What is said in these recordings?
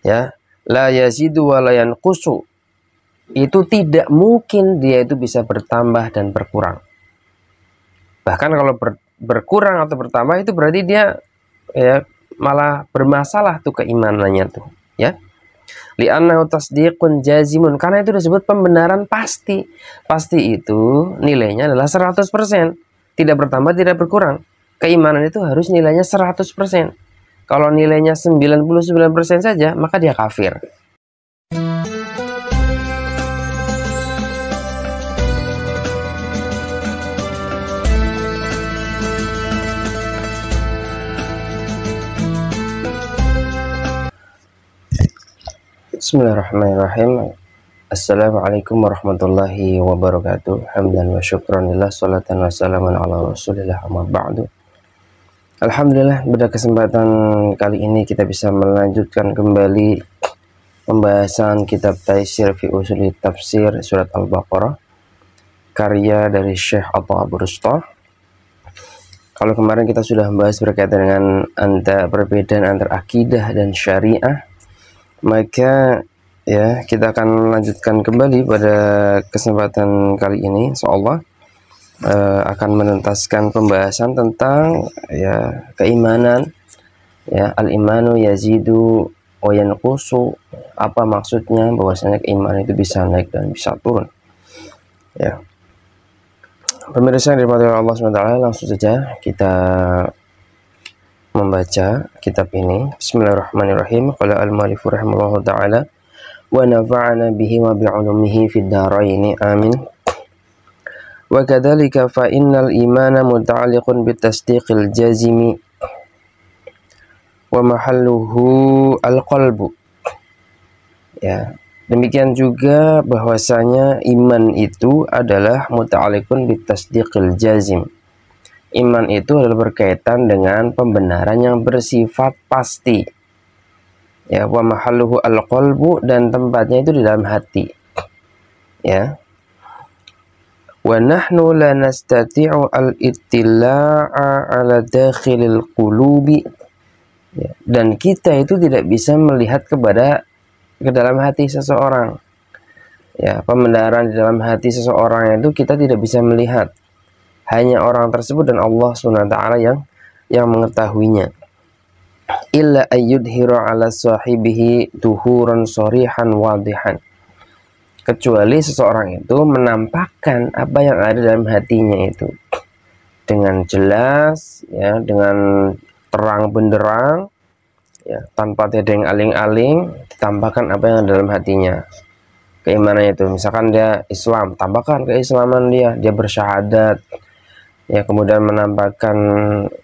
Ya, la yazidu wa la yanqusu. Itu tidak mungkin dia itu bisa bertambah dan berkurang. Bahkan kalau berkurang atau bertambah itu berarti dia ya malah bermasalah tuh keimanannya tuh, ya. Li'annahu tasdiqun jazimun, karena itu disebut pembenaran pasti. Pasti itu nilainya adalah 100%, tidak bertambah, tidak berkurang. Keimanan itu harus nilainya 100%. Kalau nilainya 99% saja, maka dia kafir. Bismillahirrahmanirrahim. Assalamualaikum warahmatullahi wabarakatuh. Hamdan wa syukranillah, salatan wa salaman ala rasulillah, amma ba'du. Alhamdulillah, pada kesempatan kali ini kita bisa melanjutkan kembali pembahasan kitab Taisir fi Usuli Tafsir Surat Al-Baqarah, karya dari Syekh Atha Abu Rustah. Kalau kemarin kita sudah membahas berkaitan dengan perbedaan antara akidah dan syariah, maka ya kita akan melanjutkan kembali pada kesempatan kali ini, insyaallah akan menuntaskan pembahasan tentang ya keimanan, ya al-imanu yazidu wa yanqusu. Apa maksudnya bahwasanya keimanan itu bisa naik dan bisa turun, ya. Pemirsa yang dirahmati Allah SWT, langsung saja kita membaca kitab ini. Bismillahirrahmanirrahim. Qala al-mu'allif rahimahullahu ta'ala wa nafa'ana bihi wa bi'ulumihi fid dharain amin. Wa kadzalika fa innal imana muta'alliqun bitasdiqil jazimi wa mahalluhu al-qalbu. Ya, demikian juga bahwasanya iman itu adalah muta'alliqun bitasdiqil jazim. Iman itu adalah berkaitan dengan pembenaran yang bersifat pasti. Ya, wa mahalluhu al-qalbu, dan tempatnya itu di dalam hati. Ya. Wa nahnu la nastati'u al-ittila'a 'ala dakhilil qulubi. Ya, dan kita itu tidak bisa melihat ke dalam hati seseorang. Ya, pembenaran di dalam hati seseorang itu kita tidak bisa melihat. Hanya orang tersebut dan Allah SWT yang mengetahuinya. Illa ayyudhiru ala sahibihi duhuran sorihan wadihan. Kecuali seseorang itu menampakkan apa yang ada dalam hatinya itu dengan jelas, ya, dengan terang benderang, ya, tanpa ada yang aling-aling, ditampakkan apa yang ada dalam hatinya. Keimanannya itu, misalkan dia Islam, tambahkan keislaman dia bersyahadat. Ya, kemudian menampakkan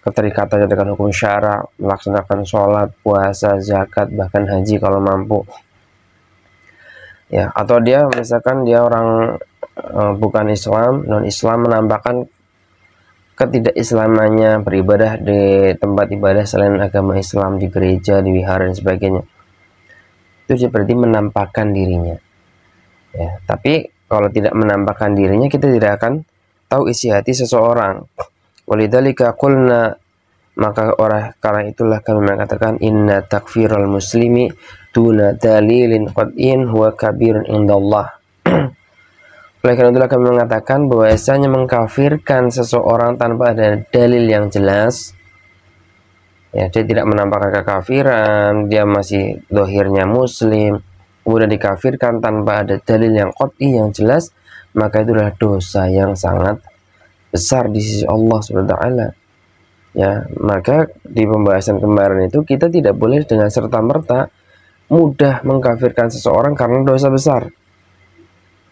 keterikatannya dengan hukum syara, melaksanakan sholat, puasa, zakat, bahkan haji kalau mampu. Ya, atau dia misalkan dia orang bukan Islam, non-Islam, menampakkan ketidakislamannya, beribadah di tempat ibadah selain agama Islam, di gereja, di wihara dan sebagainya. Itu seperti menampakkan dirinya. Ya, tapi kalau tidak menampakkan dirinya, kita tidak akan tahu isi hati seseorang. Walidzalika qulna, maka karena itulah kami mengatakan inna takfiral muslimi duna dalilin qat'in huwa kabirun indallah. Oleh karena itulah kami mengatakan bahwasanya mengkafirkan seseorang tanpa ada dalil yang jelas, ya, dia tidak menampakkan kekafiran, dia masih zahirnya muslim, kemudian dikafirkan tanpa ada dalil yang qat'i yang jelas, maka itu adalah dosa yang sangat besar di sisi Allah SWT. Ya, maka di pembahasan kemarin itu kita tidak boleh dengan serta-merta mudah mengkafirkan seseorang karena dosa besar.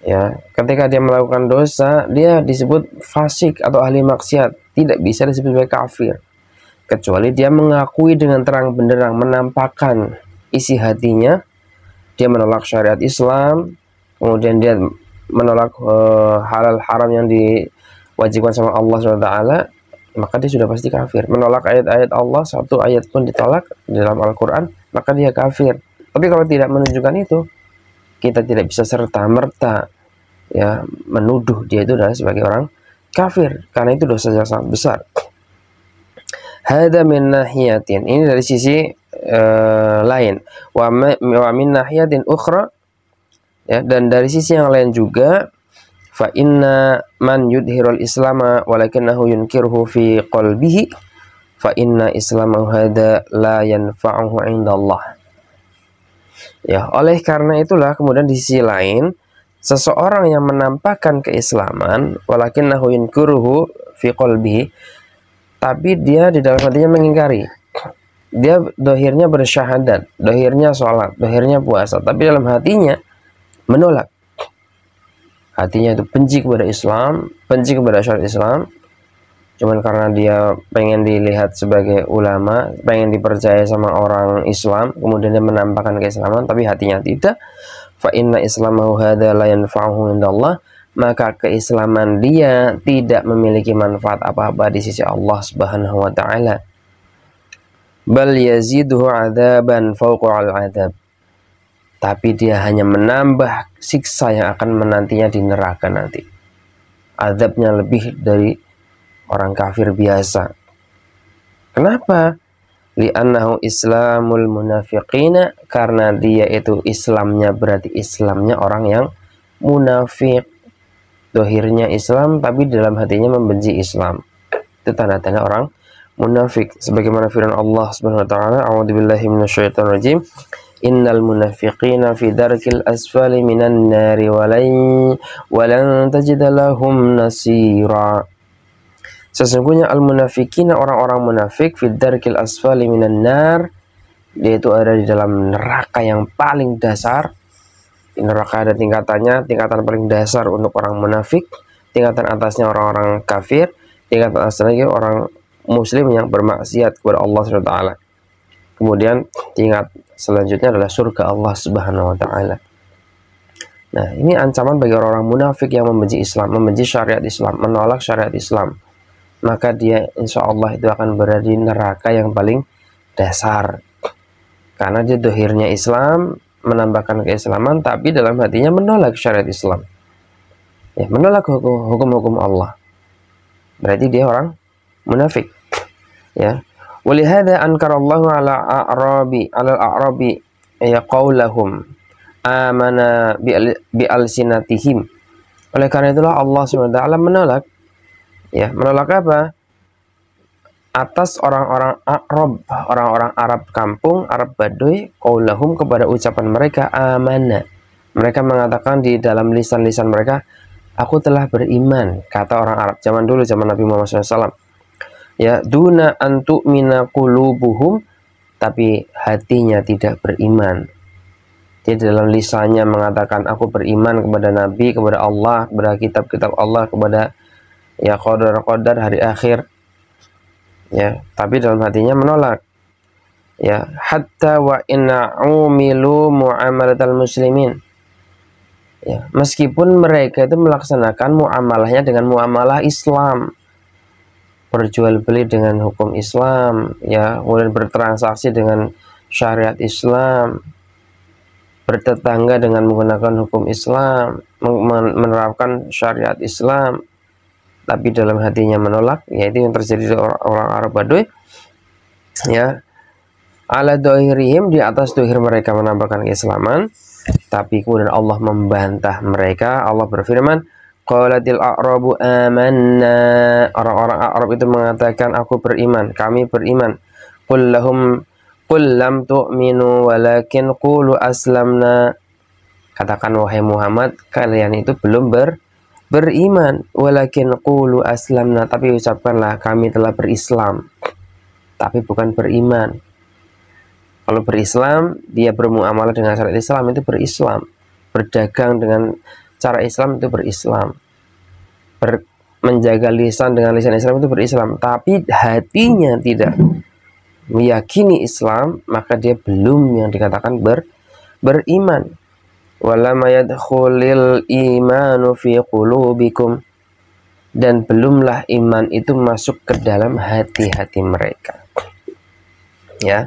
Ya, ketika dia melakukan dosa, dia disebut fasik atau ahli maksiat, tidak bisa disebut sebagai kafir, kecuali dia mengakui dengan terang benderang, menampakkan isi hatinya, dia menolak syariat Islam, kemudian dia menolak halal haram yang diwajibkan sama Allah SWT, maka dia sudah pasti kafir. Menolak ayat-ayat Allah, satu ayat pun ditolak dalam Al-Quran, maka dia kafir. Tapi kalau tidak menunjukkan itu, kita tidak bisa serta-merta ya menuduh dia itu adalah sebagai orang kafir, karena itu dosa yang sangat besar. Hada min nahiyatin, ini dari sisi lain. Wa min nahiyatin ukhra, ya, dan dari sisi yang lain juga, fa inna man yudhirul islama walakinahu yunkiruhu fi qalbihi fa inna islamahu hada la yanfa'uhu indallah. Ya, oleh karena itulah kemudian di sisi lain, seseorang yang menampakkan keislaman walakinahu yunkiruhu fi qalbihi, tapi dia di dalam hatinya mengingkari. Dia dohirnya bersyahadat, dohirnya sholat, dohirnya puasa, tapi dalam hatinya menolak. Hatinya itu benci kepada Islam, benci kepada syariat Islam, cuman karena dia pengen dilihat sebagai ulama, pengen dipercaya sama orang Islam, kemudian dia menampakkan keislaman, tapi hatinya tidak. Fa inna islamahu hadza la yanfa'uhu indallah, maka keislaman dia tidak memiliki manfaat apa-apa di sisi Allah Subhanahu wa taala. Bal yaziduhu 'adzaban fawqa al-'adzab. Tapi dia hanya menambah siksa yang akan menantinya di neraka nanti. Azabnya lebih dari orang kafir biasa. Kenapa? Li'annahu islamul munafiqina, karena dia itu Islamnya berarti Islamnya orang yang munafik. Dohirnya Islam tapi dalam hatinya membenci Islam. Itu tanda-tanda orang munafik. Sebagaimana firman Allah Subhanahu wa taala, a'udzubillahi minasyaitonir rajim. Innal munafiqina fi darkil asfali minan nari walan tajida lahum nasira. Sesungguhnya al-munafiqina, orang-orang munafik, fi darkil asfali minan nar, dia itu ada di dalam neraka yang paling dasar. Di neraka ada tingkatannya, tingkatan paling dasar untuk orang munafik, tingkatan atasnya orang-orang kafir, tingkatan atasnya lagi orang muslim yang bermaksiat kepada Allah SWT. Kemudian tingkat selanjutnya adalah surga Allah Subhanahu wa taala. Nah, ini ancaman bagi orang-orang munafik yang membenci Islam, membenci syariat Islam, menolak syariat Islam. Maka dia insya Allah itu akan berada di neraka yang paling dasar. Karena dia dohirnya Islam, menambahkan keislaman, tapi dalam hatinya menolak syariat Islam, ya, menolak hukum-hukum Allah. Berarti dia orang munafik, ya. Walihada ankarallahu ala al-a'rabi ya qaulahum amana bi alsinatihim. Oleh karena itulah Allah SWT menolak, ya, menolak apa? Atas orang-orang Arab, orang-orang Arab kampung, Arab Baduy, qaulahum, kepada ucapan mereka amana. Mereka mengatakan di dalam lisan-lisan mereka, aku telah beriman, kata orang Arab zaman dulu, zaman Nabi Muhammad SAW. Ya, duna antu mina qulubuhum, tapi hatinya tidak beriman. Dia dalam lisannya mengatakan aku beriman kepada Nabi, kepada Allah, kepada kitab-kitab Allah, kepada ya qadar-qadar hari akhir. Ya, tapi dalam hatinya menolak. Ya, hatta wa inna umilu muamalatal muslimin. Ya, meskipun mereka itu melaksanakan muamalahnya dengan muamalah Islam, berjual beli dengan hukum Islam, ya, kemudian bertransaksi dengan syariat Islam, bertetangga dengan menggunakan hukum Islam, menerapkan syariat Islam, tapi dalam hatinya menolak, yaitu yang terjadi di orang Arab Baduy, ya, ala dohirihim, di atas dohir mereka menampakkan keislaman, tapi kemudian Allah membantah mereka. Allah berfirman, qalatil a'rabu amanna, orang-orang Arab itu mengatakan aku beriman, kami beriman. Qul lam tu'minu walakin qulu aslamna, katakan wahai Muhammad, kalian itu belum beriman, walakin qulu aslamna, tapi ucapkanlah kami telah berislam, tapi bukan beriman. Kalau berislam, dia bermuamalah dengan syariat Islam, itu berislam. Berdagang dengan cara Islam, itu berislam. Menjaga lisan dengan lisan Islam, itu berislam. Tapi hatinya tidak meyakini Islam, maka dia belum yang dikatakan beriman. Walama yadkhulil imanu fi qulubikum, dan belumlah iman itu masuk ke dalam hati-hati mereka. Ya.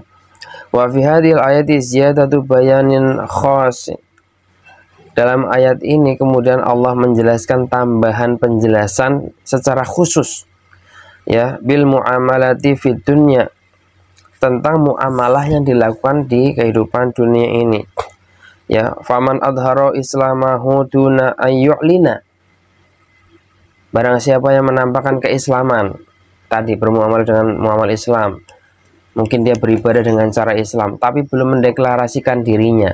Wa fi hadhil ayati ziyadatu bayanin khas. Dalam ayat ini kemudian Allah menjelaskan tambahan penjelasan secara khusus. ya, bil muamalati fid dunya, tentang muamalah yang dilakukan di kehidupan dunia ini. Ya, faman adharo islamahu duna ayyu'lina, barang siapa yang menampakkan keislaman tadi, bermuamalah dengan muamalah Islam, mungkin dia beribadah dengan cara Islam tapi belum mendeklarasikan dirinya.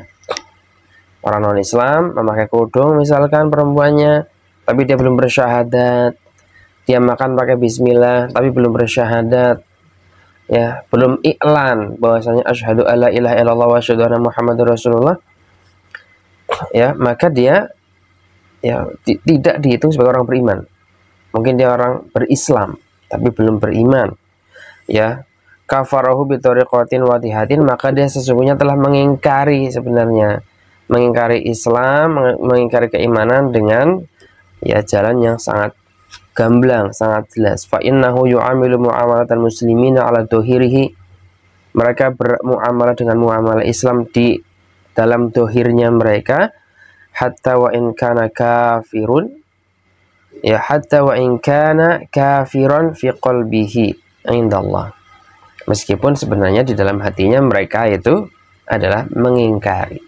Orang non Islam memakai kerudung misalkan perempuannya, tapi dia belum bersyahadat. Dia makan pakai bismillah tapi belum bersyahadat, ya, belum iklan bahwasanya asyhadu alla ilaha illallah wa asyhadu anna muhammadar rasulullah, ya, maka dia, ya, tidak dihitung sebagai orang beriman. Mungkin dia orang berislam tapi belum beriman, ya. Kafarahu bi tariqatin wadihatin, maka dia sesungguhnya telah mengingkari, sebenarnya mengingkari Islam, mengingkari keimanan dengan, ya, jalan yang sangat gamblang, sangat jelas. Fa innahu yu'amilu muamalatal muslimina ala dohirihi, mereka bermuamalah dengan muamalah Islam di dalam dohirnya mereka, hatta wa in kana kafirun, ya, hatta wa in kana kafiran fi qalbihi indallah, meskipun sebenarnya di dalam hatinya mereka itu adalah mengingkari.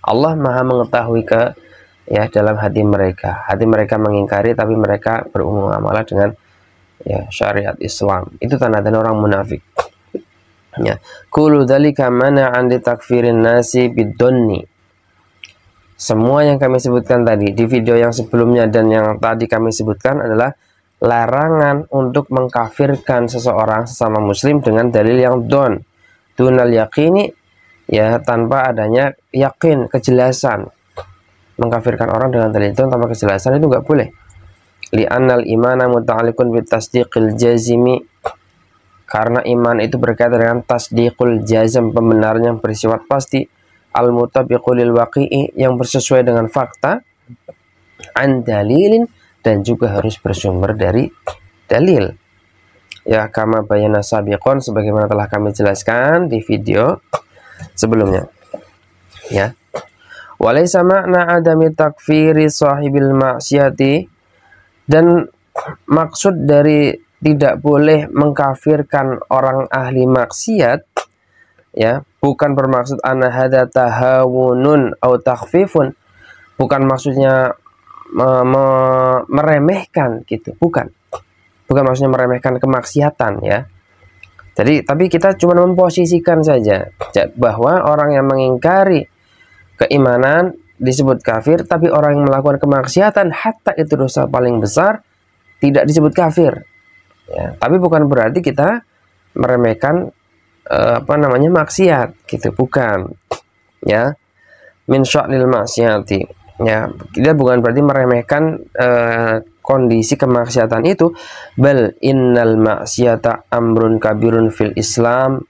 Allah Maha mengetahui ya, dalam hati mereka mengingkari tapi mereka bermuamalah dengan, ya, syariat Islam. Itu tanda-tanda orang munafik. Ya, kullu dzalika mana'an li takfirin nasi bidonni. Semua yang kami sebutkan tadi di video yang sebelumnya dan yang tadi kami sebutkan adalah larangan untuk mengkafirkan seseorang sesama muslim dengan dalil yang dunal yaqini, ya, tanpa adanya yakin, kejelasan. Mengkafirkan orang dengan dalil itu tanpa kejelasan itu nggak boleh. Li'annal imana muta'alliqun bit tasdiqil jazimi, karena iman itu berkaitan dengan tasdiqul jazm, pembenaran yang bersifat pasti, al mutabiqul lil waqi'i, yang bersesuai dengan fakta, an dalilin, dan juga harus bersumber dari dalil. Ya, kama bayana sabiqon, sebagaimana telah kami jelaskan di video sebelumnya. Ya. Walaysa makna adami takfiri sahibil maksiyati, dan maksud dari tidak boleh mengkafirkan orang ahli maksiat, ya, bukan bermaksud anna hadza tahawunun au takhfifun, bukan maksudnya meremehkan gitu, bukan maksudnya meremehkan kemaksiatan, ya. Jadi tapi kita cuma memposisikan saja bahwa orang yang mengingkari keimanan disebut kafir, tapi orang yang melakukan kemaksiatan, hatta itu dosa paling besar, tidak disebut kafir. Ya, tapi bukan berarti kita meremehkan maksiat gitu, bukan. Ya, min sya'nil maksiati. Ya, kita bukan berarti meremehkan kondisi kemaksiatan itu. Bal innal maksiata amrun kabirun fil Islam.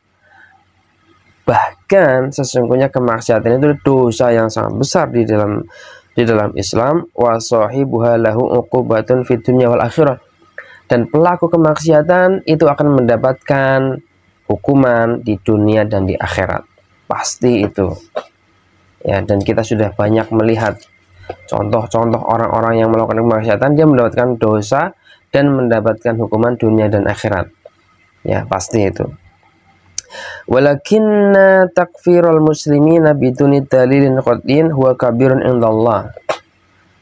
Bahkan sesungguhnya kemaksiatan itu dosa yang sangat besar di dalam Islam. Wa sahibuha lahu uqubatun fid dunya wal akhirah, dan pelaku kemaksiatan itu akan mendapatkan hukuman di dunia dan di akhirat, pasti itu, ya. Dan kita sudah banyak melihat contoh-contoh orang-orang yang melakukan kemaksiatan, dia mendapatkan dosa dan mendapatkan hukuman dunia dan akhirat, ya, pasti itu. Walakinna takfirul muslimina biduni dalilin qat'in huwa kabirun indallah.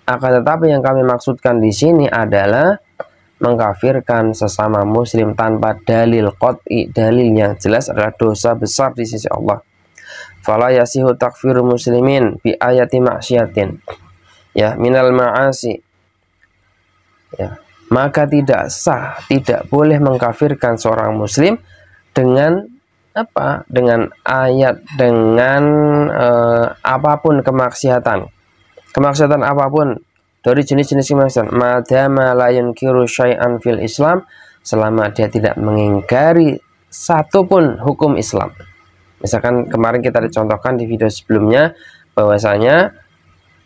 Akan tetapi yang kami maksudkan di sini adalah mengkafirkan sesama muslim tanpa dalil qat'i, dalil yang jelas, adalah dosa besar di sisi Allah. Fala yasihu takfirul muslimin bi ayati maksiatin, ya, minal ma'asi, ya, maka tidak sah, tidak boleh mengkafirkan seorang muslim dengan apa? Dengan ayat, dengan apapun kemaksiatan apapun dari jenis-jenis kemaksiatan, madama la yunkiru syai'an fil Islam, selama dia tidak mengingkari satupun hukum Islam. Misalkan kemarin kita dicontohkan di video sebelumnya bahwasanya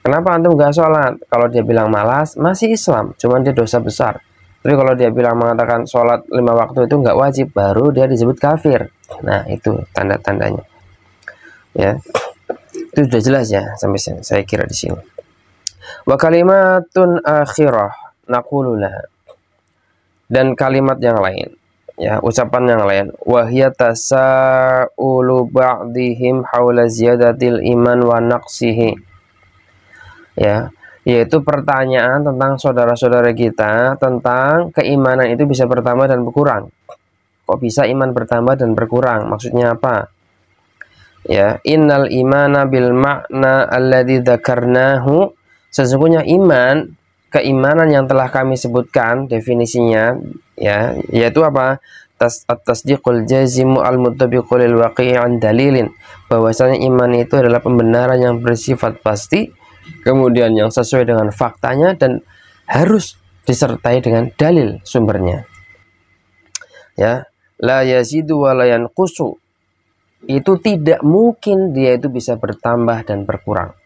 kenapa antum gak sholat? Kalau dia bilang malas, masih Islam, cuman dia dosa besar. Tapi kalau dia bilang mengatakan sholat 5 waktu itu nggak wajib, baru dia disebut kafir. Nah, itu tanda-tandanya, ya. Itu sudah jelas ya sampai sini, saya kira di sini. Wa kalimatun akhirah naqulu laha, dan kalimat yang lain, ya, ucapan yang lain. Wahya tasa'ulu ba'dihim haula ziyadatil iman wa naqsihi, ya, yaitu pertanyaan tentang saudara-saudara kita tentang keimanan itu bisa bertambah dan berkurang. Kok bisa iman bertambah dan berkurang? Maksudnya apa? Ya, innal imana bil makna alladzi dzakarnahu, sesungguhnya iman, keimanan yang telah kami sebutkan definisinya, ya, yaitu apa? Tasdiqul jazimu al-muttabiqu lil waqi'an dalilin, bahwasanya iman itu adalah pembenaran yang bersifat pasti, kemudian yang sesuai dengan faktanya dan harus disertai dengan dalil sumbernya. Ya, la yazidu wa la yanqusu, itu tidak mungkin dia itu bisa bertambah dan berkurang.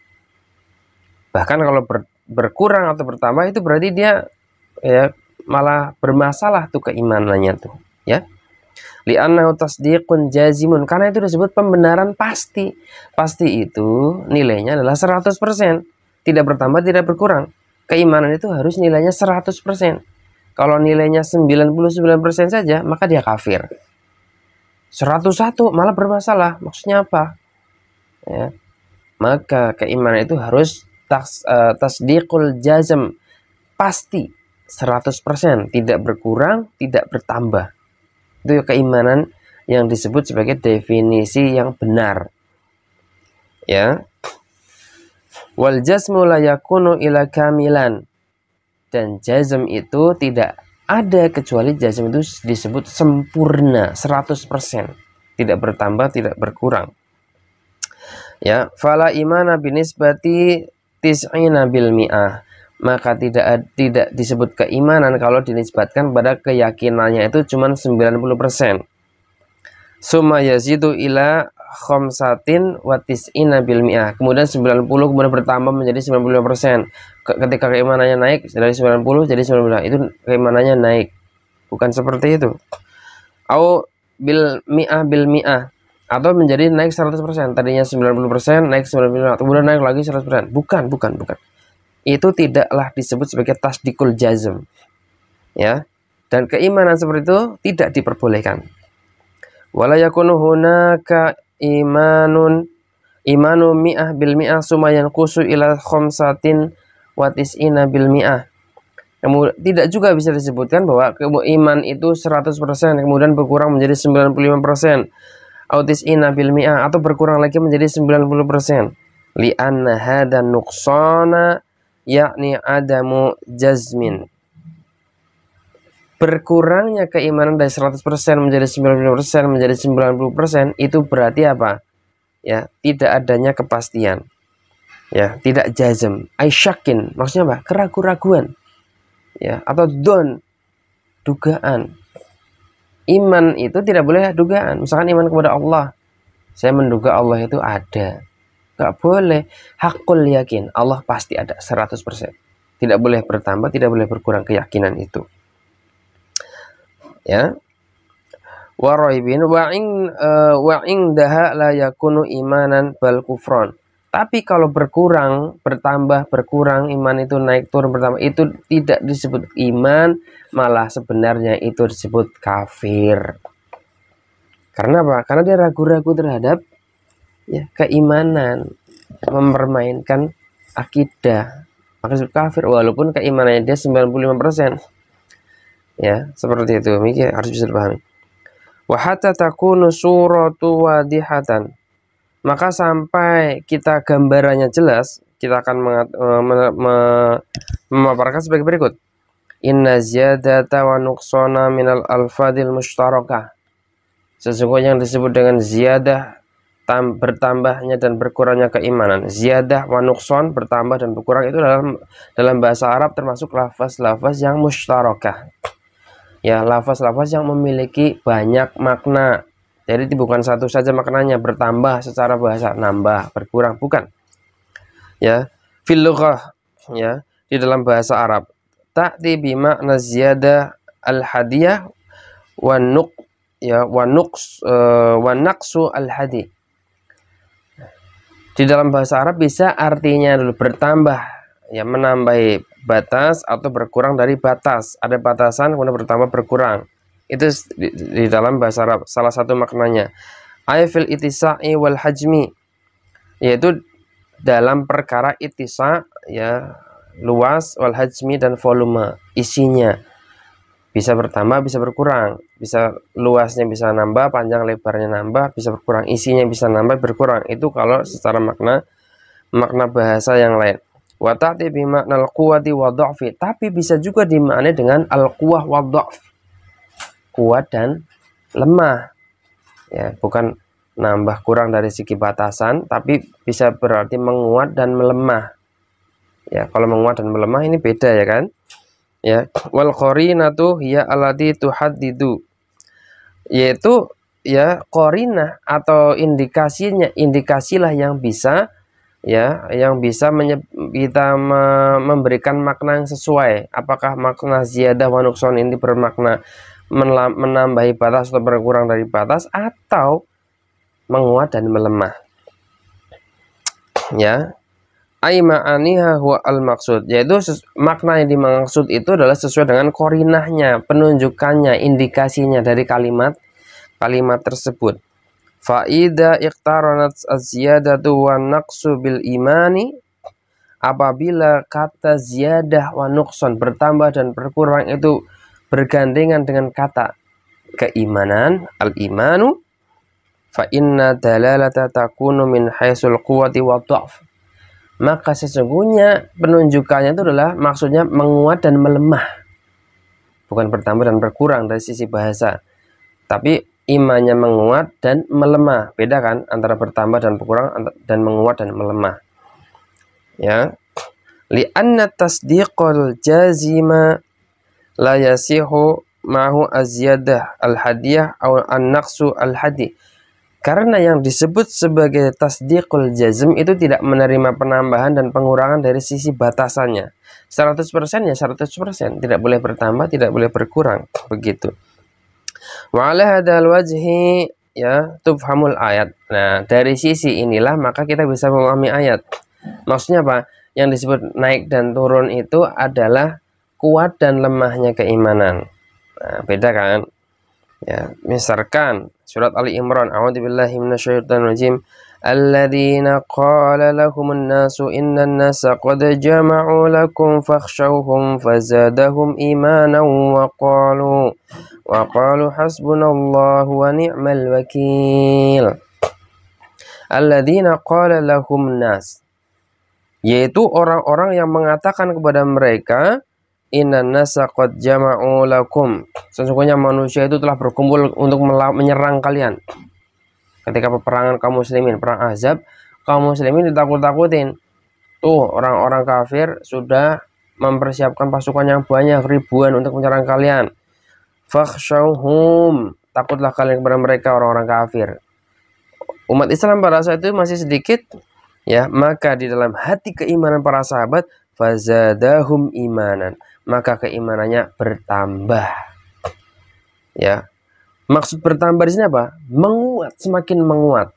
Bahkan kalau berkurang atau bertambah itu berarti dia, ya, malah bermasalah tuh keimanannya tuh, ya. Li'annahu tasdiqun jazimun, karena itu disebut pembenaran pasti. Pasti itu nilainya adalah 100%, tidak bertambah, tidak berkurang. Keimanan itu harus nilainya 100%. Kalau nilainya 99% saja, maka dia kafir. 101 malah bermasalah. Maksudnya apa? Ya. Maka keimanan itu harus tasdiqul jazm, pasti 100%, tidak berkurang, tidak bertambah. Itu keimanan yang disebut sebagai definisi yang benar. Ya. Wal jazmu la yakunu ila kamilan, dan jazm itu tidak ada kecuali jazm itu disebut sempurna 100%, tidak bertambah, tidak berkurang. Ya, fala imana binisbati tis'ina bil mi'ah, maka tidak disebut keimanan kalau dinisbatkan pada keyakinannya itu cuma 90%. Summa yazidu ila khamsatin wa tis'ina bil mi'ah, kemudian 90 kemudian bertambah menjadi 95%. Ketika keimanannya naik dari 90 jadi 90, itu keimanannya naik. Bukan seperti itu. Au bil mi'ah bil mi'ah, atau menjadi naik 100%. Tadinya 90%, naik 95, kemudian naik lagi 100%. Bukan. Itu tidaklah disebut sebagai tasdikul jazm. Ya. Dan keimanan seperti itu tidak diperbolehkan. Wala yakunu hunaka imanu mi'ah bil mi'ah sumayan kusu ila khamsatin wa tis'ina bil mi'ah. Kemudian tidak juga bisa disebutkan bahwa iman itu 100% kemudian berkurang menjadi 95%. Tis'ina bil mi'ah, atau berkurang lagi menjadi 90%. Li'anna hadha nuqsana yakni adamu jazmin. Berkurangnya keimanan dari 100% menjadi 90% menjadi 90% itu berarti apa? Ya, tidak adanya kepastian. Ya, tidak jazm. Aisyakin, maksudnya apa? Keraguan-raguan. Ya, atau dugaan. Iman itu tidak boleh dugaan. Misalkan iman kepada Allah, saya menduga Allah itu ada. Gak boleh. Hakul yakin, Allah pasti ada 100%. Tidak boleh bertambah, tidak boleh berkurang keyakinan itu. Ya. Wa raibin wa indaha la yakunu imanan bal kufron. Tapi kalau berkurang, bertambah, berkurang, iman itu naik turun bertambah, itu tidak disebut iman, malah sebenarnya itu disebut kafir. Karena apa? Karena dia ragu-ragu terhadap, ya, keimanan, mempermainkan akidah, maka disebut kafir walaupun keimanannya dia 95%. Ya, seperti itu. Mikir harus bisa dipahami. Wa hatta takunu suratu wadihatan, maka sampai kita gambarannya jelas, kita akan memaparkan sebagai berikut. Inna ziyadata wa nuqsana minal alfadil mushtarakah, sesungguhnya yang disebut dengan ziyadah, bertambahnya dan berkurangnya keimanan. Ziyadah wa nuqsan, bertambah dan berkurang, itu dalam bahasa Arab termasuk lafaz-lafaz yang mushtarakah. Ya, lafaz-lafaz yang memiliki banyak makna. Jadi bukan satu saja maknanya, bertambah secara bahasa, nambah, berkurang, bukan. Ya, fil lughah, ya, di dalam bahasa Arab, ta'ti bi makna ziyadah al-hadiyah wa naqsu al-hadi. Di dalam bahasa Arab bisa artinya dulu bertambah, ya, menambahi batas atau berkurang dari batas. Ada batasan kemudian bertambah berkurang. Itu di dalam bahasa Arab salah satu maknanya. Ay fil ittisa'i wal hajmi, yaitu dalam perkara ittisa, ya, luas, wal hajmi, dan volume isinya. Bisa bertambah, bisa berkurang. Bisa luasnya bisa nambah, panjang lebarnya nambah, bisa berkurang. Isinya bisa nambah, berkurang. Itu kalau secara makna bahasa yang lain. Wa ta'ti bi makna al-quwwati wa dha'fi. Tapi bisa juga dimaknai dengan al-quwwah wa dha'f. Kuat dan lemah. Ya, bukan nambah kurang dari segi batasan, tapi bisa berarti menguat dan melemah. Ya, kalau menguat dan melemah ini beda, ya kan? Ya, wal qarinatu hiya allati tuhaddidu, yaitu ya qarinah atau indikasilah yang bisa, ya, yang bisa kita memberikan makna yang sesuai. Apakah makna ziyadah wa nuqsan ini bermakna menambahi batas atau berkurang dari batas, atau menguat dan melemah. Ya, ai ma'aniha huwa al-maqsud, yaitu makna yang dimaksud itu adalah sesuai dengan korinahnya, penunjukannya, indikasinya dari kalimat tersebut. Fa idza iqtaranat az-ziyadatu wan naqsu bil imani, apabila kata ziyadah wa nuqsan, bertambah dan berkurang, itu bergandengan dengan kata keimanan, al-imanu, fa inna dalalata takunu min haitsul quwwati wa dha'f, maka sesungguhnya penunjukannya itu adalah maksudnya menguat dan melemah, bukan bertambah dan berkurang dari sisi bahasa, tapi imannya menguat dan melemah. Beda kan antara bertambah dan berkurang dan menguat dan melemah. Ya, li'anna tasdiqul jazima la yasihu ma'hu az-ziyadah al-hadiyah aw an-naqsu al-hadi. Karena yang disebut sebagai tasdiqul jazm itu tidak menerima penambahan dan pengurangan dari sisi batasannya. 100% ya 100%, tidak boleh bertambah, tidak boleh berkurang, begitu. Wa ala hadzal wajhi, ya, tufhamul ayat. Nah, dari sisi inilah maka kita bisa memahami ayat. Maksudnya apa? Yang disebut naik dan turun itu adalah kuat dan lemahnya keimanan. Nah, beda kan? Ya, misalkan surat Ali Imran, a'udzubillahi minasyaitonir rajim, alladzina qala lahumun nasu innan nasa qad jama'u lakum fakhshawhum fazadahum imanan wa qalu hasbunallahu wa ni'mal wakil. Alladzina qala lahumun nas, yaitu orang-orang yang mengatakan kepada mereka, innan nasa qad jama'u lakum, sesungguhnya manusia itu telah berkumpul untuk menyerang kalian. Ketika peperangan kaum muslimin, perang Ahzab, kaum muslimin ditakut-takutin. Tuh, orang-orang kafir sudah mempersiapkan pasukan yang banyak, ribuan, untuk menyerang kalian. Fakhshawhum, takutlah kalian kepada mereka, orang-orang kafir. Umat Islam pada saat itu masih sedikit, ya, maka di dalam hati keimanan para sahabat, fazadahum imanan, maka keimanannya bertambah. Ya, maksud bertambah di sini apa? Menguat, semakin menguat.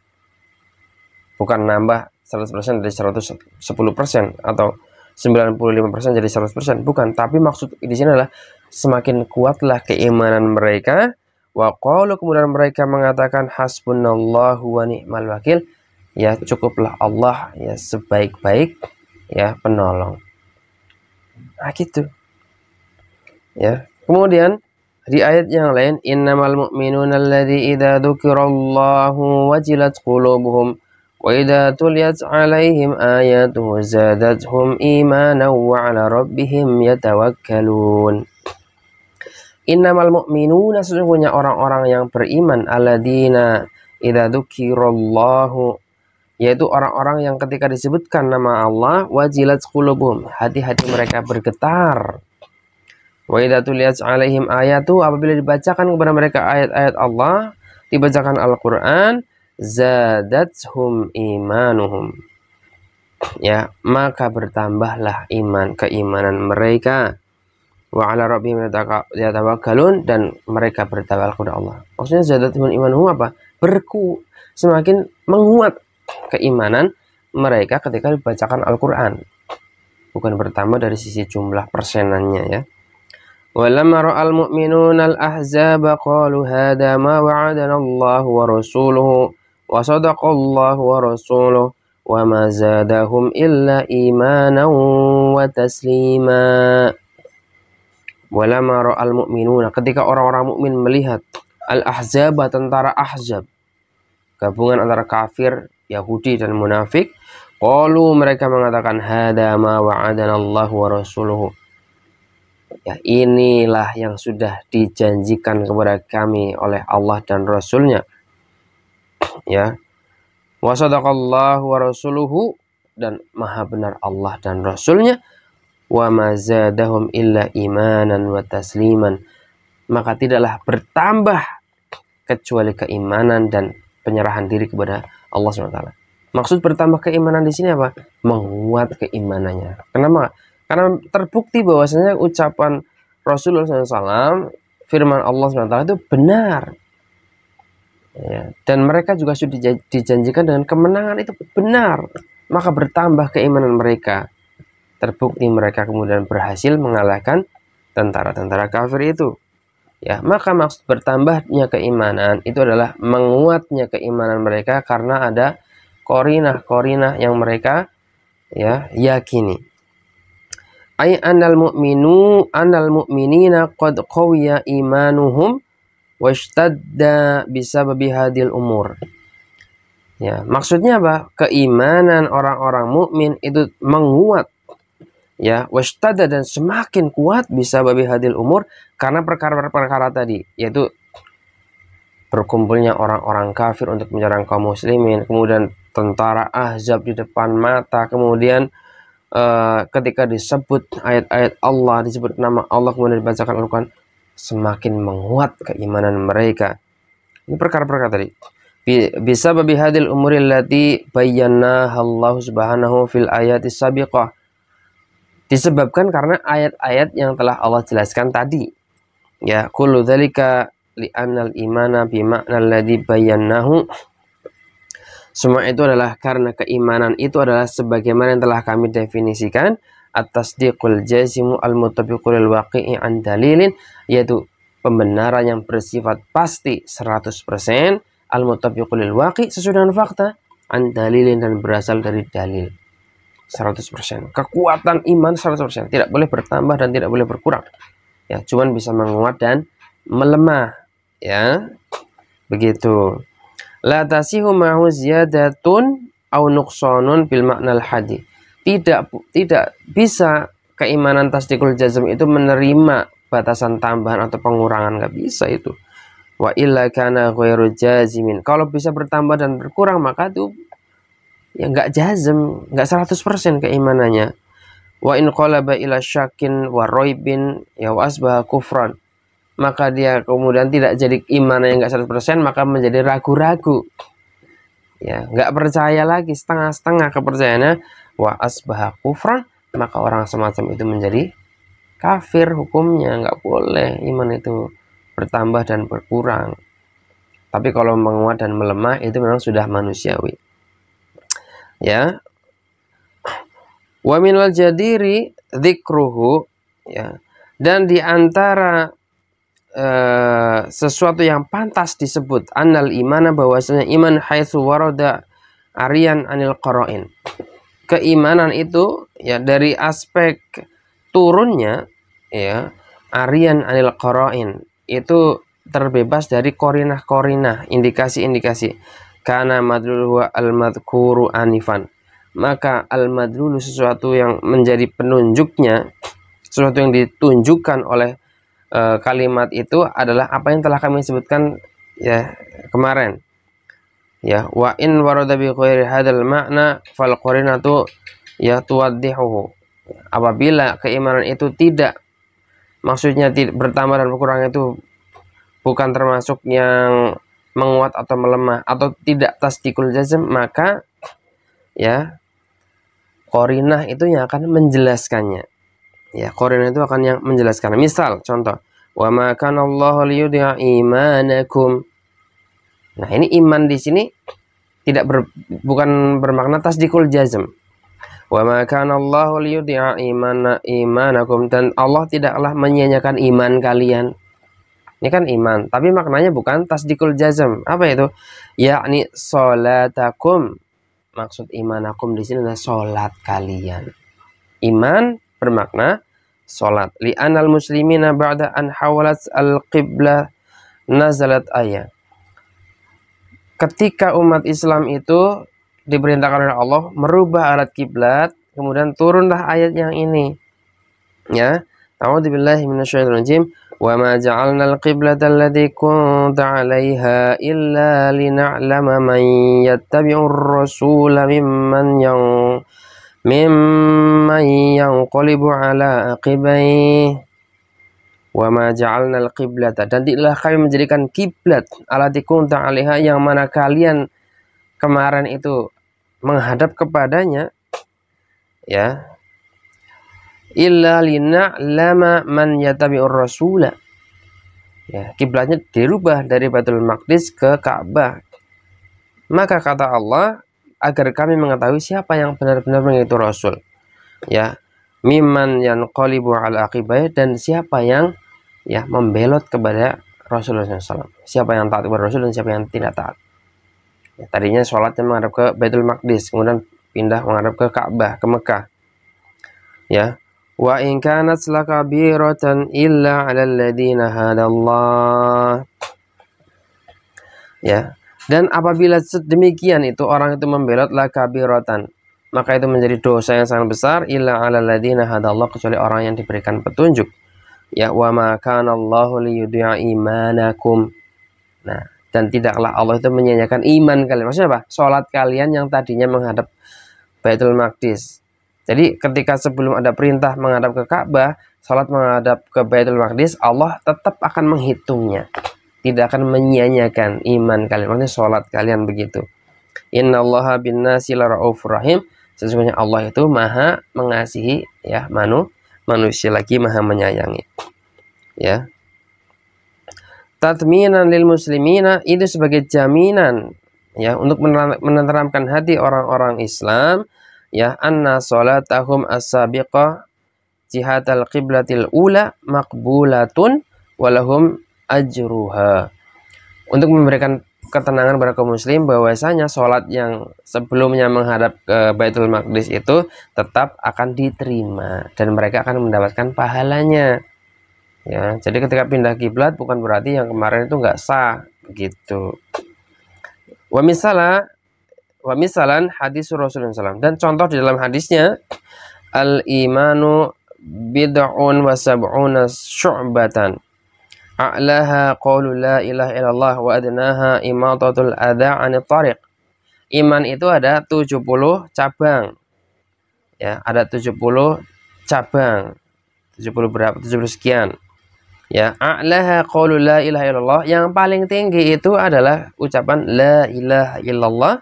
Bukan nambah 100% dari 110% atau 95% jadi 100%, bukan. Tapi maksud di sini adalah semakin kuatlah keimanan mereka. Wa qalu, kemudian mereka mengatakan hasbunallahu wa ni'mal wakil, ya, cukuplah Allah, ya, sebaik-baik, ya, penolong. Nah, gitu. Ya, kemudian di ayat yang lain, innamal mu'minuna alladzi idza dzukirallahu wajilat qulubuhum wa idza tuliyat 'alaihim ayatuhu zadatuhum imanan wa 'ala rabbihim yatawakkalun. Innamal mu'minuna, sesungguhnya orang-orang yang beriman, alladzina idza dzukirallahu, yaitu orang-orang yang ketika disebutkan nama Allah, wajilat qulubuhum, hati-hati mereka bergetar. Wa idza tuliyat 'alaihim ayatu, apabila dibacakan kepada mereka ayat-ayat Allah, dibacakan Al-Qur'an, zadatuhum imanuhum, ya, maka bertambahlah keimanan mereka. Wa 'ala rabbihim yatawakkalun, dan mereka bertawakal kepada Allah. Maksudnya zadatuhum imanuhum apa? Semakin menguat keimanan mereka ketika dibacakan Al-Qur'an. bukan bertambah dari sisi jumlah persenannya ya. Walamma ra'al mu'minuna al-ahzaba qalu hadha ma wa'adana Allah wa rasuluhu wa sadaqallahu wa rasuluhu wa ma zadahum illa imanan wa taslima. Walamma ra'al mu'minuna, ketika orang-orang mukmin melihat al-ahzaba, tentara Ahzab, gabungan antara kafir, Yahudi dan munafik, qalu, mereka mengatakan, hada ma wa'adana Allah wa rasuluhu, ya inilah yang sudah dijanjikan kepada kami oleh Allah dan Rasulnya, ya, wa sadaqallahu wa rasuluhu, dan maha benar Allah dan Rasulnya, wa ma zadahum illa imanan wa tasliman, maka tidaklah bertambah kecuali keimanan dan penyerahan diri kepada Allah SWT. Maksud bertambah keimanan di sini apa? Menguat keimanannya. Kenapa? Karena terbukti bahwasanya ucapan Rasulullah SAW, firman Allah SWT itu benar. Ya, dan mereka juga sudah dijanjikan dengan kemenangan itu benar. Maka bertambah keimanan mereka. Terbukti mereka kemudian berhasil mengalahkan tentara-tentara kafir itu. Ya, maka maksud bertambahnya keimanan itu adalah menguatnya keimanan mereka karena ada korinah-korinah yang mereka ya yakini. Ay anal mu'minina qad qawiya imanuhum washtadda bisababi hadil umur. Ya, maksudnya apa? Keimanan orang-orang mukmin itu menguat, ya, washtadda, dan semakin kuat bisababi hadil umur, karena perkara-perkara tadi, yaitu berkumpulnya orang-orang kafir untuk menyerang kaum muslimin, kemudian tentara Ahzab di depan mata, kemudian ketika disebut ayat-ayat Allah, disebut nama Allah, kemudian dibacakan Al-Quran, semakin menguat keimanan mereka. Ini perkara-perkara tadi. Bisa babi hadil umuril lati bayyanaha Allah subhanahu fil ayati sabiqah. Disebabkan karena ayat-ayat yang telah Allah jelaskan tadi. Ya, kullu dzalika li'annal imana bima'na alladhi bayyanahu. Semua itu adalah karena keimanan itu adalah sebagaimana yang telah kami definisikan, at-tasdiqul jazimu al-mutabiqul waqi'i an dalilin, yaitu pembenaran yang bersifat pasti 100%, al-mutabiqul waqi', sesuai dengan fakta, an dalilin, dan berasal dari dalil 100%. Kekuatan iman 100%, tidak boleh bertambah dan tidak boleh berkurang. Ya, cuman bisa menguat dan melemah, ya. Begitu. La tasihu ma'hu ziyadatun au nuqsanun bil ma'nal hadi. Tidak bisa keimanan tasdikul jazm itu menerima batasan tambahan atau pengurangan, nggak bisa itu. Wa illa kana ghairu jazimin. Kalau bisa bertambah dan berkurang maka itu ya nggak jazm, nggak 100% keimanannya. Wa in qalaba ila syakin wa raibin ya wasbah kufran, maka dia kemudian tidak jadi iman yang nggak 100%, maka menjadi ragu-ragu, ya, nggak percaya lagi, setengah-setengah kepercayaannya, wa asbah kufran, maka orang semacam itu menjadi kafir hukumnya. Nggak boleh iman itu bertambah dan berkurang. Tapi kalau menguat dan melemah itu memang sudah manusiawi, ya. Wa minal jadiri dzikruhu, ya, dan di antara sesuatu yang pantas disebut annal imana, bahwasanya iman haitsu warada arian anil qara'in. Keimanan itu ya dari aspek turunnya, ya, arian anil qara'in, itu terbebas dari korinah-korinah, indikasi-indikasi. Kana madlulu al-madhkuru anifan, maka al-madlulu sesuatu yang menjadi penunjuknya, sesuatu yang ditunjukkan oleh kalimat itu adalah apa yang telah kami sebutkan ya kemarin, ya. Wa in warada bi ghairi hadzal ma'na fal qarinatu ya tuwaddihuhu. Apabila keimanan itu tidak, maksudnya tidak bertambah dan berkurang, itu bukan termasuk yang menguat atau melemah atau tidak tasdikul jazm, maka ya qarinah itu yang akan menjelaskannya. Ya, qarinah itu akan yang menjelaskan. Misal, contoh, wa ma kana Allahu liyudhi'a imanakum. Nah, ini iman di sini bukan bermakna tasdikul jazm. Wa ma kana Allahu liyudhi'a imanakum, dan Allah tidaklah menyia-nyiakan iman kalian. Ini kan iman, tapi maknanya bukan tasdikul jazm. Apa itu? Yakni sholatakum. Maksud imanakum di sini adalah sholat kalian. Iman bermakna sholat. Li'anal muslimina ba'da an hawalat al-qiblah nazalat ayat. Ketika umat Islam itu diperintahkan oleh Allah merubah alat kiblat, kemudian turunlah ayat yang ini. Ya, a'udzubillahi minasyaitonir rajim. Wa ma ja'alnal qiblata allati kunta 'alaiha illa lina'lama man yattabi'ur rasula mimman yanqalibu 'ala aqibaihi. Wa ma ja'alnal qiblata, dan tidaklah kami menjadikan kiblat allati kunta 'alaiha, yang mana kalian kemarin itu menghadap kepadanya, ya, illa lina'lama man yattabi'ur rasula. Ya, kiblatnya dirubah dari Baitul Maqdis ke Ka'bah. Maka kata Allah, agar kami mengetahui siapa yang benar-benar mengikuti Rasul. Ya, mimman yanqalibu ala aqibai, dan siapa yang membelot kepada Rasulullah SAW. Siapa yang taat kepada Rasul dan siapa yang tidak taat. Ya, tadinya sholatnya menghadap ke Baitul Maqdis, kemudian pindah menghadap ke Ka'bah, ke Mekah. Ya, wa in kanat lakabiratan illa 'alal ladzina hadallah. Ya, dan apabila demikian itu orang itu membelot lakabiratan, maka itu menjadi dosa yang sangat besar, illa 'alal ladzina hadallah, kecuali orang yang diberikan petunjuk. Ya, wa ma kana Allahu liyudhi'a imanakum. Nah, dan tidaklah Allah itu menyia-nyiakan iman kalian. Maksudnya apa? Sholat kalian yang tadinya menghadap Baitul Maqdis. Jadi ketika sebelum ada perintah menghadap ke Ka'bah, sholat menghadap ke Baitul Maqdis, Allah tetap akan menghitungnya. Tidak akan menyia-nyiakan iman kalian. Maksudnya sholat kalian begitu. Innallaha bin-nasi laraufur rahim. Sesungguhnya Allah itu maha mengasihi, ya, manusia lagi maha menyayangi. Ya. Tatminan lil muslimina, itu sebagai jaminan, ya, untuk menenteramkan hati orang-orang Islam, ya, anna salatahum as-sabiqah jihatal qiblatil ula maqbulatun walahum ajruha. Untuk memberikan ketenangan pada kaum muslim bahwasanya sholat yang sebelumnya menghadap ke Baitul Maqdis itu tetap akan diterima dan mereka akan mendapatkan pahalanya. Ya, jadi ketika pindah kiblat bukan berarti yang kemarin itu nggak sah, begitu. Wa misalan hadis Rasulullah SAW, dan contoh di dalam hadisnya, al imanu bid'un wa sab'una syu'batan a'laha qaulu la ilaha illallah wa adnaha imatatul adha 'anit thariq. Iman itu ada 70 cabang. Ya, ada 70 cabang. 70 berapa? 70 sekian. Ya, a'laha qaulu la ilaha illallah, yang paling tinggi itu adalah ucapan la ilaha illallah,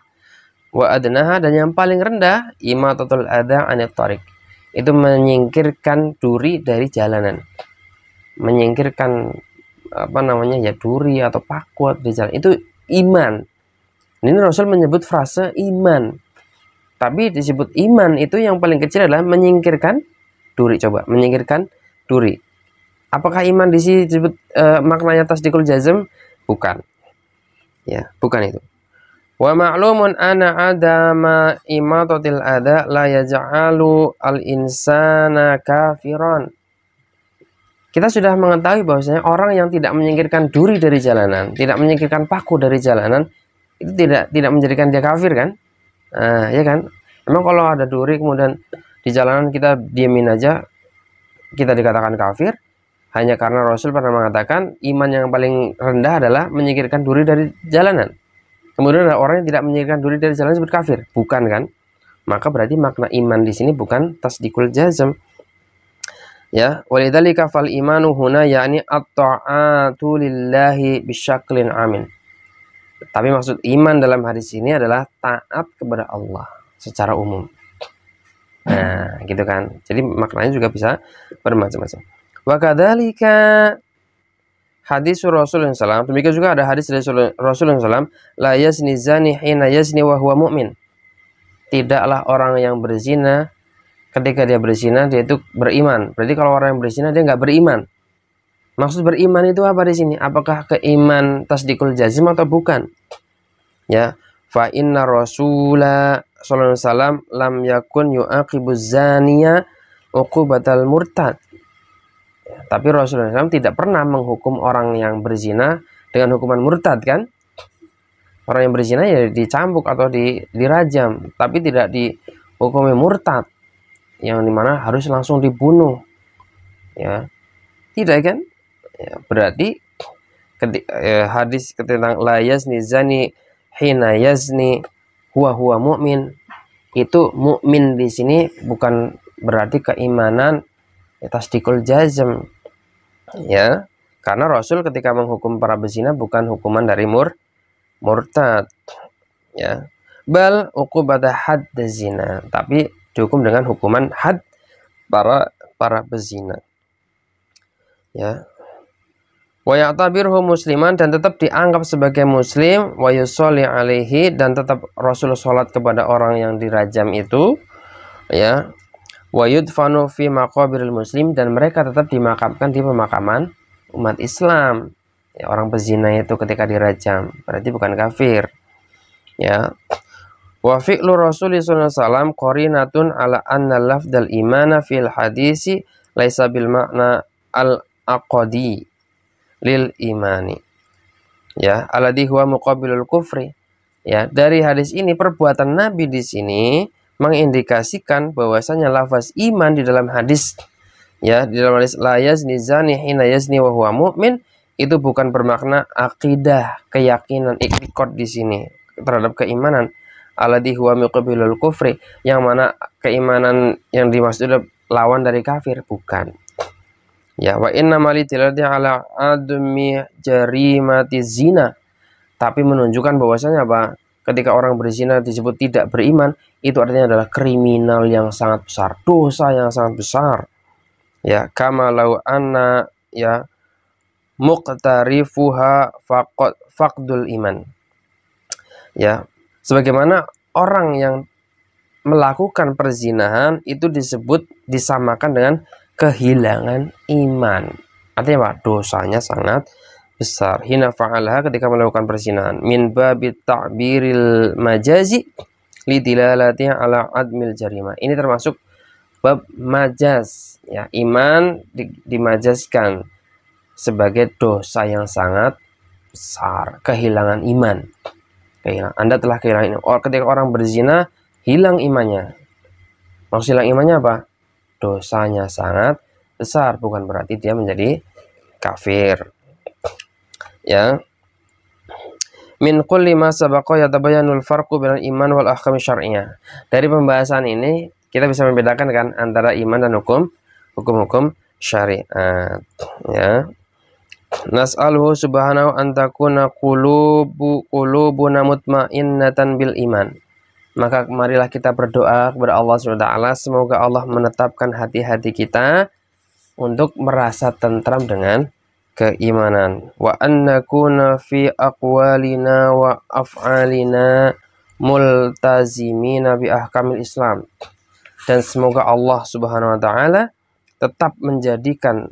wa adnaha, dan yang paling rendah imatatul adha 'anit thariq. Itu menyingkirkan duri dari jalanan. Menyingkirkan duri atau paku di jalan. Itu iman. Ini Rasul menyebut frase iman. Tapi disebut iman itu yang paling kecil adalah menyingkirkan duri. Coba, menyingkirkan duri. Apakah iman di sini disebut maknanya tasdikul jazm? Bukan. Ya, bukan itu. Wa ma'lumun ana adama imatatil adha la yaj'alu al-insana kafiran. Kita sudah mengetahui bahwasanya orang yang tidak menyingkirkan duri dari jalanan, tidak menyingkirkan paku dari jalanan, itu tidak menjadikan dia kafir, kan? Ya kan? Memang kalau ada duri kemudian di jalanan kita diemin aja, kita dikatakan kafir. Hanya karena Rasul pernah mengatakan iman yang paling rendah adalah menyingkirkan duri dari jalanan. Kemudian ada orang yang tidak menyingkirkan duri dari jalanan disebut kafir, bukan, kan? Maka berarti makna iman di sini bukan tasdikul jazm. Ya, walidzalika fal imanu huna yakni at-ta'atu lillahi bisyaklin amin. Tapi maksud iman dalam hadis ini adalah taat kepada Allah secara umum. Nah, gitu kan. Jadi maknanya juga bisa bermacam-macam. Wa kadzalika hadis Rasulullah SAW. Demikian juga ada hadis dari Rasulullah SAW, la yazni zani hina yazni wa huwa mu'min. Tidaklah orang yang berzina ketika dia berzina dia itu beriman. Berarti kalau orang yang berzina dia nggak beriman. Maksud beriman itu apa di sini? Apakah keiman tasdikul jazim atau bukan? Ya, fa inna rasula sallallahu alaihi wasallam lam yakun yu'aqibuz zaniya uqubatal murtad. Ya, tapi Rasulullah SAW tidak pernah menghukum orang yang berzina dengan hukuman murtad, kan? Orang yang berzina ya dicambuk atau dirajam, tapi tidak dihukumi murtad, yang dimana harus langsung dibunuh. Ya, tidak, kan? Ya, berarti hadis tentang la yazni zani hina yazni huwa mu'min, itu mukmin di sini bukan berarti keimanan tasdikul jazm, ya, karena Rasul ketika menghukum para pezina bukan hukuman dari murtad, ya, bal uqubata hadd zina, tapi dihukum dengan hukuman had para pezina, ya. Wa ya'tabirhu musliman, dan tetap dianggap sebagai muslim, wa yusolli alaihi, dan tetap Rasul sholat kepada orang yang dirajam itu, ya, wa yudfanu fi maqabiril muslim, dan mereka tetap dimakamkan di pemakaman umat Islam. Ya, orang pezina itu ketika dirajam berarti bukan kafir, ya. Wa fi'lu Rasulullah SAW qarinatun ala anna lafdal imana fil hadisi laisa bil makna al-aqdi lil imani, ya, alladhi huwa muqabilul kufri. Ya, dari hadis ini perbuatan Nabi di sini mengindikasikan bahwasanya lafaz iman di dalam hadis, ya, di dalam hadis la yazni zani hina yazni wa huwa mu'min, itu bukan bermakna akidah, keyakinan, iktikad di sini terhadap keimanan, alladhi huwa muqabilul kufri, yang mana keimanan yang dimaksud lawan dari kafir, bukan. Ya, wa inna malitilati ala admi jarimati zina, tapi menunjukkan bahwasanya apa? Ketika orang berzina disebut tidak beriman, itu artinya adalah kriminal yang sangat besar, dosa yang sangat besar. Ya, kama lau anna, ya, muqtarifuha faqdul iman. Ya, sebagaimana orang yang melakukan perzinahan itu disamakan dengan kehilangan iman. Artinya apa? Dosanya sangat besar. Hina fa'alaha, ketika melakukan perzinahan. Min babit ta'biril majazi lidilalatiha ala admil jarima. Ini termasuk bab majaz, ya, iman dimajazkan sebagai dosa yang sangat besar, kehilangan iman. Anda telah kehilangan iman. Ketika orang berzina hilang imannya. Maksud hilang imannya apa? Dosanya sangat besar, bukan berarti dia menjadi kafir, ya. Min kulli ma sabaqa yatabayyanul farqu bainal iman wal ahkam syar'iyyah. Dari pembahasan ini kita bisa membedakan, kan, antara iman dan hukum syariat, ya. Nas'aluhu subhanahu an takuna qulubuna mutmainnatan bil iman. Maka marilah kita berdoa kepada Allah SWT, semoga Allah menetapkan hati-hati kita untuk merasa tentram dengan keimanan. Wa an nakuna fi aqwalina wa af'alina multazimina bi ahkamil Islam. Dan semoga Allah Subhanahu wa taala tetap menjadikan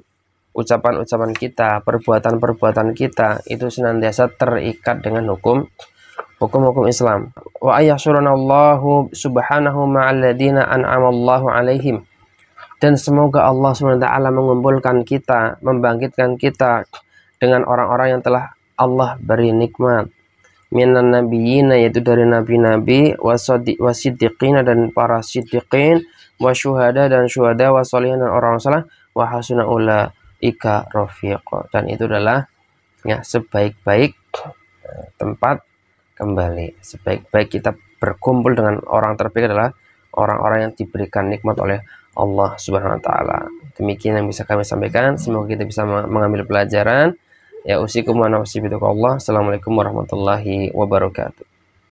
ucapan-ucapan kita, perbuatan-perbuatan kita itu senantiasa terikat dengan hukum Islam. Wa ayyahsuranallahu subhanahu ma'alladina an'amallahu alaihim. Dan semoga Allah SWT mengumpulkan kita, membangkitkan kita dengan orang-orang yang telah Allah beri nikmat. Minan nabiyina, yaitu dari nabi-nabi, wasiddiqina, dan para siddiqin, wasyuhada, dan syuhada, wasolihin, dan orang salah, wa hasuna ulaika rafiqa. Dan itu adalah, ya, sebaik-baik tempat kembali. Sebaik-baik kita berkumpul dengan orang terbaik adalah orang-orang yang diberikan nikmat oleh Allah Subhanahu wa taala. Demikian yang bisa kami sampaikan, semoga kita bisa mengambil pelajaran. Ya, usikum wa nafsi bittaqwallah. Assalamualaikum warahmatullahi wabarakatuh.